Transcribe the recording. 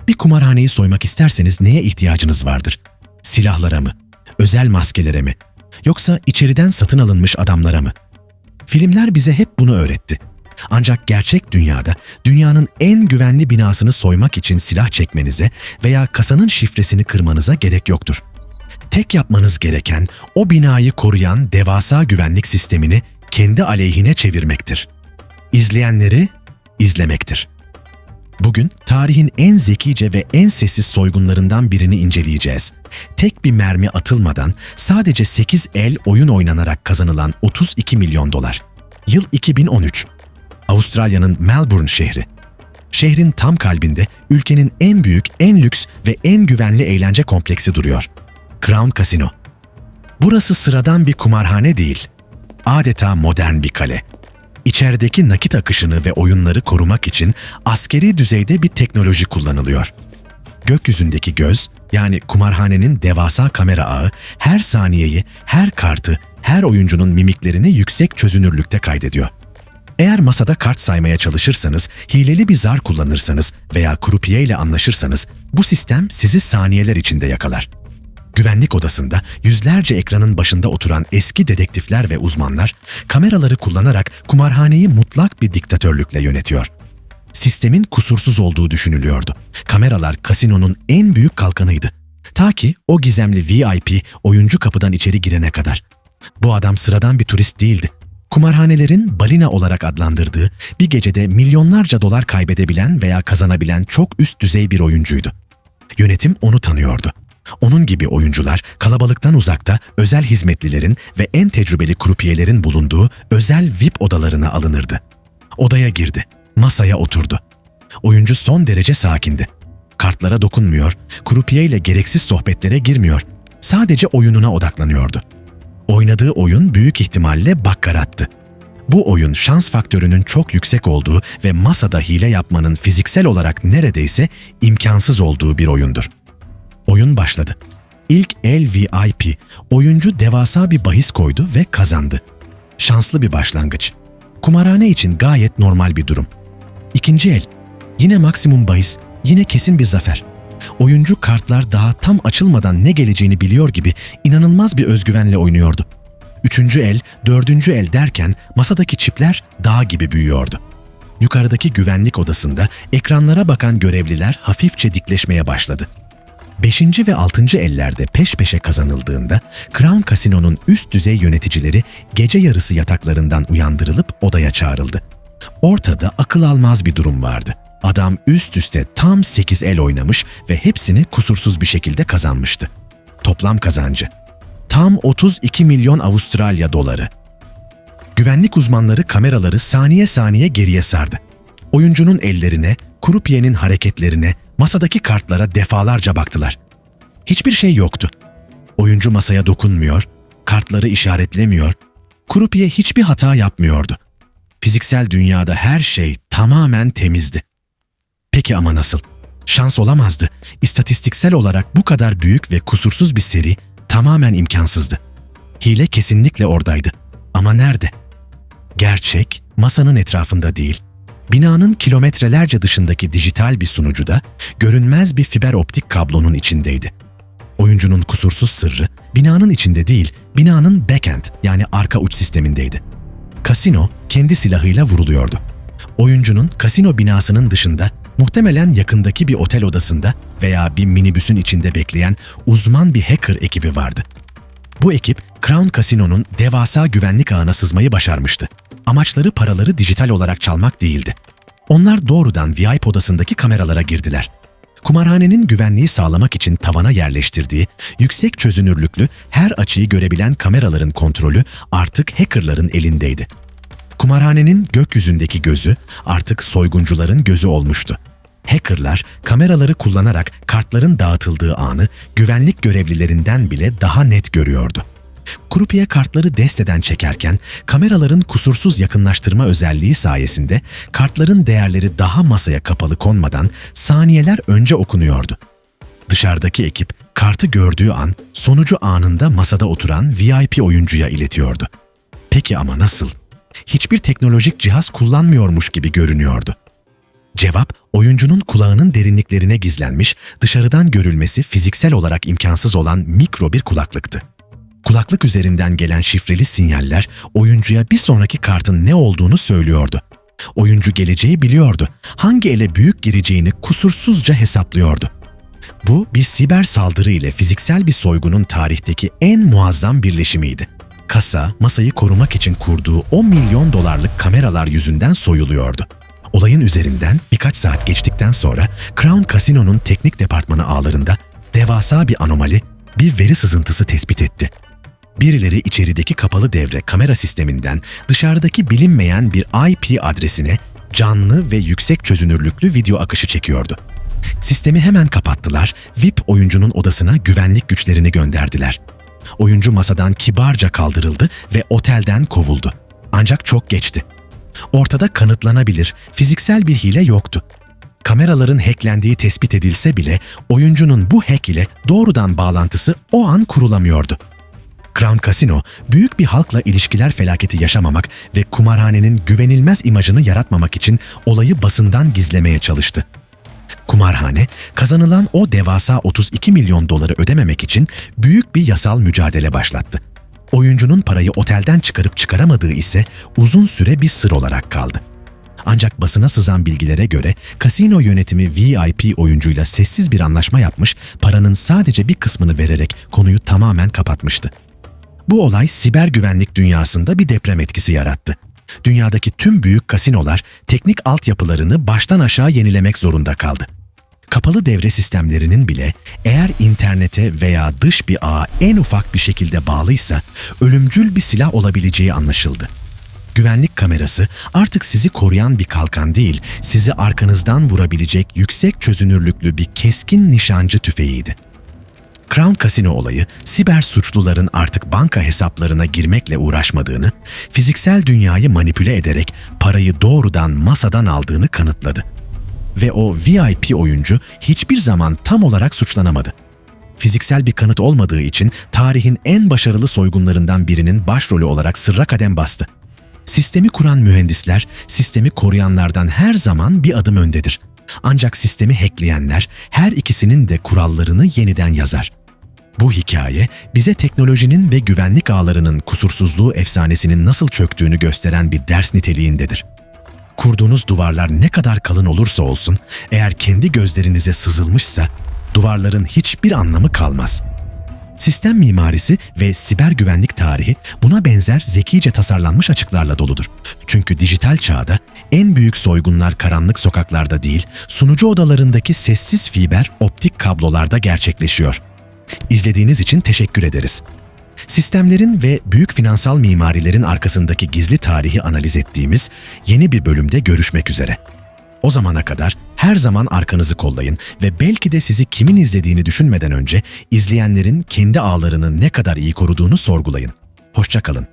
Bir kumarhaneyi soymak isterseniz neye ihtiyacınız vardır? Silahlara mı? Özel maskelere mi? Yoksa içeriden satın alınmış adamlara mı? Filmler bize hep bunu öğretti. Ancak gerçek dünyada dünyanın en güvenli binasını soymak için silah çekmenize veya kasanın şifresini kırmanıza gerek yoktur. Tek yapmanız gereken o binayı koruyan devasa güvenlik sistemini kendi aleyhine çevirmektir. İzleyenleri izlemektir. Bugün tarihin en zekice ve en sessiz soygunlarından birini inceleyeceğiz. Tek bir mermi atılmadan sadece 8 el oyun oynanarak kazanılan 32 milyon dolar. Yıl 2013. Avustralya'nın Melbourne şehri. Şehrin tam kalbinde ülkenin en büyük, en lüks ve en güvenli eğlence kompleksi duruyor. Crown Casino. Burası sıradan bir kumarhane değil. Adeta modern bir kale. İçerideki nakit akışını ve oyunları korumak için askeri düzeyde bir teknoloji kullanılıyor. Gökyüzündeki göz, yani kumarhanenin devasa kamera ağı, her saniyeyi, her kartı, her oyuncunun mimiklerini yüksek çözünürlükte kaydediyor. Eğer masada kart saymaya çalışırsanız, hileli bir zar kullanırsanız veya krupiye ile anlaşırsanız, bu sistem sizi saniyeler içinde yakalar. Güvenlik odasında yüzlerce ekranın başında oturan eski dedektifler ve uzmanlar, kameraları kullanarak kumarhaneyi mutlak bir diktatörlükle yönetiyor. Sistemin kusursuz olduğu düşünülüyordu. Kameralar kasinonun en büyük kalkanıydı. Ta ki o gizemli VIP oyuncu kapıdan içeri girene kadar. Bu adam sıradan bir turist değildi. Kumarhanelerin balina olarak adlandırdığı, bir gecede milyonlarca dolar kaybedebilen veya kazanabilen çok üst düzey bir oyuncuydu. Yönetim onu tanıyordu. Onun gibi oyuncular kalabalıktan uzakta özel hizmetlilerin ve en tecrübeli krupiyelerin bulunduğu özel VIP odalarına alınırdı. Odaya girdi, masaya oturdu. Oyuncu son derece sakindi. Kartlara dokunmuyor, krupiye ile gereksiz sohbetlere girmiyor. Sadece oyununa odaklanıyordu. Oynadığı oyun büyük ihtimalle bakkarattı. Bu oyun şans faktörünün çok yüksek olduğu ve masada hile yapmanın fiziksel olarak neredeyse imkansız olduğu bir oyundur. Oyun başladı. İlk el VIP, oyuncu devasa bir bahis koydu ve kazandı. Şanslı bir başlangıç. Kumarhane için gayet normal bir durum. İkinci el, yine maksimum bahis, yine kesin bir zafer. Oyuncu kartlar daha tam açılmadan ne geleceğini biliyor gibi inanılmaz bir özgüvenle oynuyordu. Üçüncü el, dördüncü el derken masadaki çipler dağ gibi büyüyordu. Yukarıdaki güvenlik odasında ekranlara bakan görevliler hafifçe dikleşmeye başladı. 5. ve 6. ellerde peş peşe kazanıldığında Crown Casino'nun üst düzey yöneticileri gece yarısı yataklarından uyandırılıp odaya çağrıldı. Ortada akıl almaz bir durum vardı. Adam üst üste tam 8 el oynamış ve hepsini kusursuz bir şekilde kazanmıştı. Toplam kazancı tam 32 milyon Avustralya doları. Güvenlik uzmanları kameraları saniye saniye geriye sardı. Oyuncunun ellerine, krupiyenin hareketlerine, masadaki kartlara defalarca baktılar. Hiçbir şey yoktu. Oyuncu masaya dokunmuyor, kartları işaretlemiyor, krupiye hiçbir hata yapmıyordu. Fiziksel dünyada her şey tamamen temizdi. Peki ama nasıl? Şans olamazdı. İstatistiksel olarak bu kadar büyük ve kusursuz bir seri tamamen imkansızdı. Hile kesinlikle oradaydı. Ama nerede? Gerçek, masanın etrafında değil. Binanın kilometrelerce dışındaki dijital bir sunucuda, görünmez bir fiber optik kablonun içindeydi. Oyuncunun kusursuz sırrı, binanın içinde değil, binanın backend yani arka uç sistemindeydi. Kasino kendi silahıyla vuruluyordu. Oyuncunun kasino binasının dışında, muhtemelen yakındaki bir otel odasında veya bir minibüsün içinde bekleyen uzman bir hacker ekibi vardı. Bu ekip, Crown Casino'nun devasa güvenlik ağına sızmayı başarmıştı. Amaçları paraları dijital olarak çalmak değildi. Onlar doğrudan VIP odasındaki kameralara girdiler. Kumarhanenin güvenliği sağlamak için tavana yerleştirdiği, yüksek çözünürlüklü, her açıyı görebilen kameraların kontrolü artık hackerların elindeydi. Kumarhanenin gökyüzündeki gözü artık soyguncuların gözü olmuştu. Hackerlar kameraları kullanarak kartların dağıtıldığı anı güvenlik görevlilerinden bile daha net görüyordu. Krupiye kartları desteden çekerken kameraların kusursuz yakınlaştırma özelliği sayesinde kartların değerleri daha masaya kapalı konmadan saniyeler önce okunuyordu. Dışarıdaki ekip kartı gördüğü an sonucu anında masada oturan VIP oyuncuya iletiyordu. Peki ama nasıl? Hiçbir teknolojik cihaz kullanmıyormuş gibi görünüyordu. Cevap, oyuncunun kulağının derinliklerine gizlenmiş, dışarıdan görülmesi fiziksel olarak imkansız olan mikro bir kulaklıktı. Kulaklık üzerinden gelen şifreli sinyaller oyuncuya bir sonraki kartın ne olduğunu söylüyordu. Oyuncu geleceği biliyordu. Hangi ele büyük gireceğini kusursuzca hesaplıyordu. Bu bir siber saldırı ile fiziksel bir soygunun tarihteki en muazzam birleşimiydi. Kasa, masayı korumak için kurduğu 10 milyon dolarlık kameralar yüzünden soyuluyordu. Olayın üzerinden birkaç saat geçtikten sonra Crown Casino'nun teknik departmanı ağlarında devasa bir anomali, bir veri sızıntısı tespit etti. Birileri içerideki kapalı devre kamera sisteminden dışarıdaki bilinmeyen bir IP adresine canlı ve yüksek çözünürlüklü video akışı çekiyordu. Sistemi hemen kapattılar, VIP oyuncunun odasına güvenlik güçlerini gönderdiler. Oyuncu masadan kibarca kaldırıldı ve otelden kovuldu. Ancak çok geçti. Ortada kanıtlanabilir, fiziksel bir hile yoktu. Kameraların hacklendiği tespit edilse bile oyuncunun bu hack ile doğrudan bağlantısı o an kurulamıyordu. Crown Casino, büyük bir halkla ilişkiler felaketi yaşamamak ve kumarhanenin güvenilmez imajını yaratmamak için olayı basından gizlemeye çalıştı. Kumarhane, kazanılan o devasa 32 milyon doları ödememek için büyük bir yasal mücadele başlattı. Oyuncunun parayı otelden çıkarıp çıkaramadığı ise uzun süre bir sır olarak kaldı. Ancak basına sızan bilgilere göre kasino yönetimi VIP oyuncuyla sessiz bir anlaşma yapmış, paranın sadece bir kısmını vererek konuyu tamamen kapatmıştı. Bu olay siber güvenlik dünyasında bir deprem etkisi yarattı. Dünyadaki tüm büyük kasinolar teknik altyapılarını baştan aşağı yenilemek zorunda kaldı. Kapalı devre sistemlerinin bile eğer internete veya dış bir ağa en ufak bir şekilde bağlıysa ölümcül bir silah olabileceği anlaşıldı. Güvenlik kamerası artık sizi koruyan bir kalkan değil, sizi arkanızdan vurabilecek yüksek çözünürlüklü bir keskin nişancı tüfeğiydi. Crown Casino olayı, siber suçluların artık banka hesaplarına girmekle uğraşmadığını, fiziksel dünyayı manipüle ederek parayı doğrudan masadan aldığını kanıtladı. Ve o VIP oyuncu hiçbir zaman tam olarak suçlanamadı. Fiziksel bir kanıt olmadığı için tarihin en başarılı soygunlarından birinin başrolü olarak sırra kadem bastı. Sistemi kuran mühendisler, sistemi koruyanlardan her zaman bir adım öndedir. Ancak sistemi hackleyenler her ikisinin de kurallarını yeniden yazar. Bu hikaye bize teknolojinin ve güvenlik ağlarının kusursuzluğu efsanesinin nasıl çöktüğünü gösteren bir ders niteliğindedir. Kurduğunuz duvarlar ne kadar kalın olursa olsun, eğer kendi gözlerinize sızılmışsa, duvarların hiçbir anlamı kalmaz. Sistem mimarisi ve siber güvenlik tarihi buna benzer zekice tasarlanmış açıklarla doludur. Çünkü dijital çağda en büyük soygunlar karanlık sokaklarda değil, sunucu odalarındaki sessiz fiber optik kablolarda gerçekleşiyor. İzlediğiniz için teşekkür ederiz. Sistemlerin ve büyük finansal mimarilerin arkasındaki gizli tarihi analiz ettiğimiz yeni bir bölümde görüşmek üzere. O zamana kadar her zaman arkanızı kollayın ve belki de sizi kimin izlediğini düşünmeden önce izleyenlerin kendi ağlarını ne kadar iyi koruduğunu sorgulayın. Hoşça kalın.